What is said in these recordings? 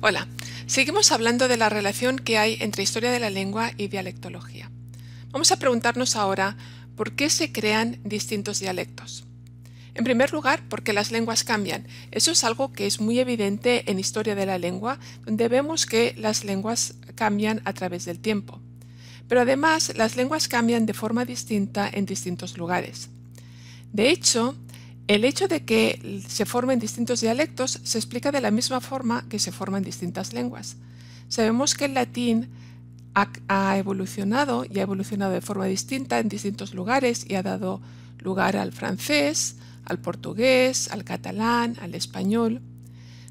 Hola, seguimos hablando de la relación que hay entre historia de la lengua y dialectología. Vamos a preguntarnos ahora por qué se crean distintos dialectos. En primer lugar, porque las lenguas cambian. Eso es algo que es muy evidente en historia de la lengua, donde vemos que las lenguas cambian a través del tiempo. Pero además, las lenguas cambian de forma distinta en distintos lugares. De hecho, el hecho de que se formen distintos dialectos se explica de la misma forma que se forman distintas lenguas. Sabemos que el latín ha evolucionado y ha evolucionado de forma distinta en distintos lugares y ha dado lugar al francés, al portugués, al catalán, al español.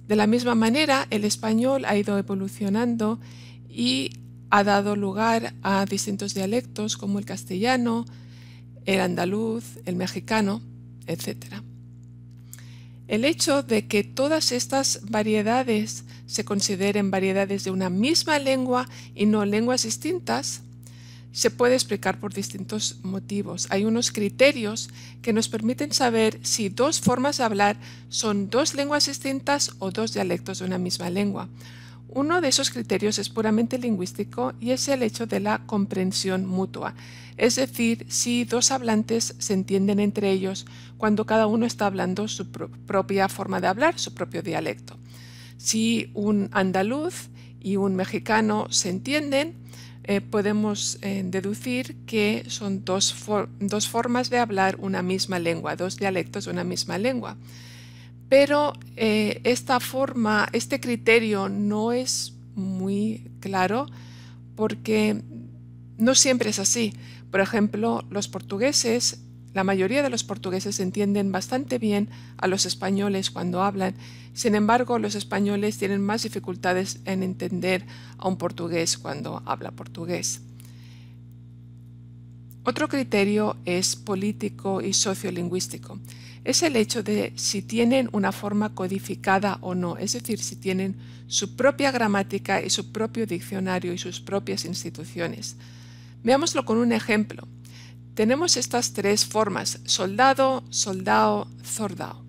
De la misma manera, el español ha ido evolucionando y ha dado lugar a distintos dialectos como el castellano, el andaluz, el mexicano, etc. El hecho de que todas estas variedades se consideren variedades de una misma lengua y no lenguas distintas, se puede explicar por distintos motivos. Hay unos criterios que nos permiten saber si dos formas de hablar son dos lenguas distintas o dos dialectos de una misma lengua. Uno de esos criterios es puramente lingüístico y es el hecho de la comprensión mutua, es decir, si dos hablantes se entienden entre ellos cuando cada uno está hablando su propia forma de hablar, su propio dialecto. Si un andaluz y un mexicano se entienden, podemos deducir que son dos formas de hablar una misma lengua, dos dialectos de una misma lengua. Pero este criterio no es muy claro porque no siempre es así. Por ejemplo, la mayoría de los portugueses entienden bastante bien a los españoles cuando hablan. Sin embargo, los españoles tienen más dificultades en entender a un portugués cuando habla portugués. Otro criterio es político y sociolingüístico. Es el hecho de si tienen una forma codificada o no, es decir, si tienen su propia gramática y su propio diccionario y sus propias instituciones. Veámoslo con un ejemplo. Tenemos estas tres formas: soldado, soldao, zordao.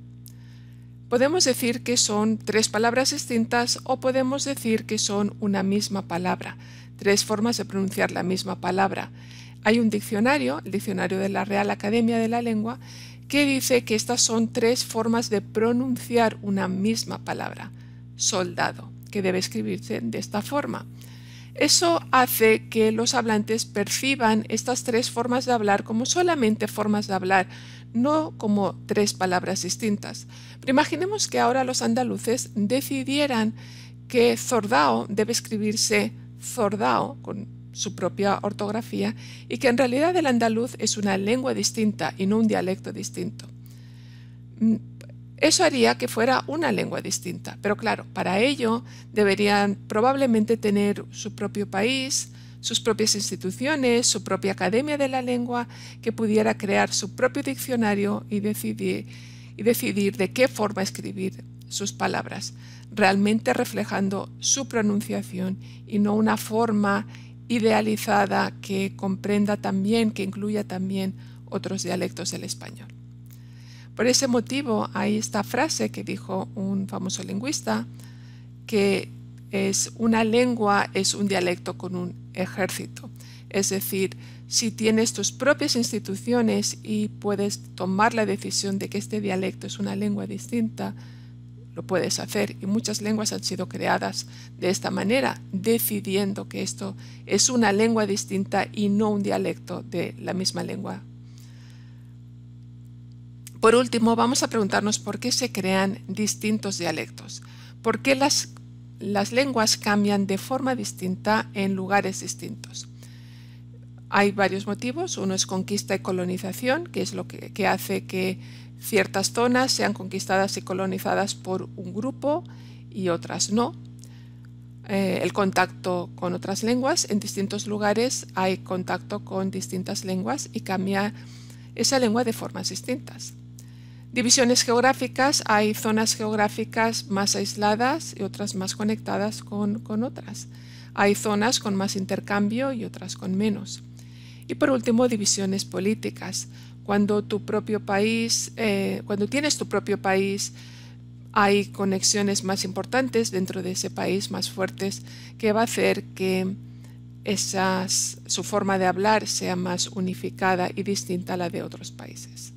Podemos decir que son tres palabras distintas o podemos decir que son una misma palabra, tres formas de pronunciar la misma palabra. Hay un diccionario, el diccionario de la Real Academia de la Lengua, que dice que estas son tres formas de pronunciar una misma palabra, soldado, que debe escribirse de esta forma. Eso hace que los hablantes perciban estas tres formas de hablar como solamente formas de hablar, no como tres palabras distintas. Pero imaginemos que ahora los andaluces decidieran que zordao debe escribirse zordao, con su propia ortografía, y que en realidad el andaluz es una lengua distinta y no un dialecto distinto. Eso haría que fuera una lengua distinta, pero claro, para ello deberían probablemente tener su propio país, sus propias instituciones, su propia academia de la lengua, que pudiera crear su propio diccionario y decidir de qué forma escribir sus palabras, realmente reflejando su pronunciación y no una forma idealizada que comprenda también, que incluya también otros dialectos del español. Por ese motivo hay esta frase que dijo un famoso lingüista, que una lengua es un dialecto con un ejército. Es decir, si tienes tus propias instituciones y puedes tomar la decisión de que este dialecto es una lengua distinta, lo puedes hacer, y muchas lenguas han sido creadas de esta manera, decidiendo que esto es una lengua distinta y no un dialecto de la misma lengua. Por último, vamos a preguntarnos por qué se crean distintos dialectos, por qué las lenguas cambian de forma distinta en lugares distintos. Hay varios motivos. Uno es conquista y colonización, que es lo que hace que ciertas zonas sean conquistadas y colonizadas por un grupo y otras no. El contacto con otras lenguas. En distintos lugares hay contacto con distintas lenguas y cambia esa lengua de formas distintas. Divisiones geográficas. Hay zonas geográficas más aisladas y otras más conectadas con otras. Hay zonas con más intercambio y otras con menos. Y por último, divisiones políticas. Cuando tienes tu propio país, hay conexiones más importantes dentro de ese país, más fuertes, que va a hacer que su forma de hablar sea más unificada y distinta a la de otros países.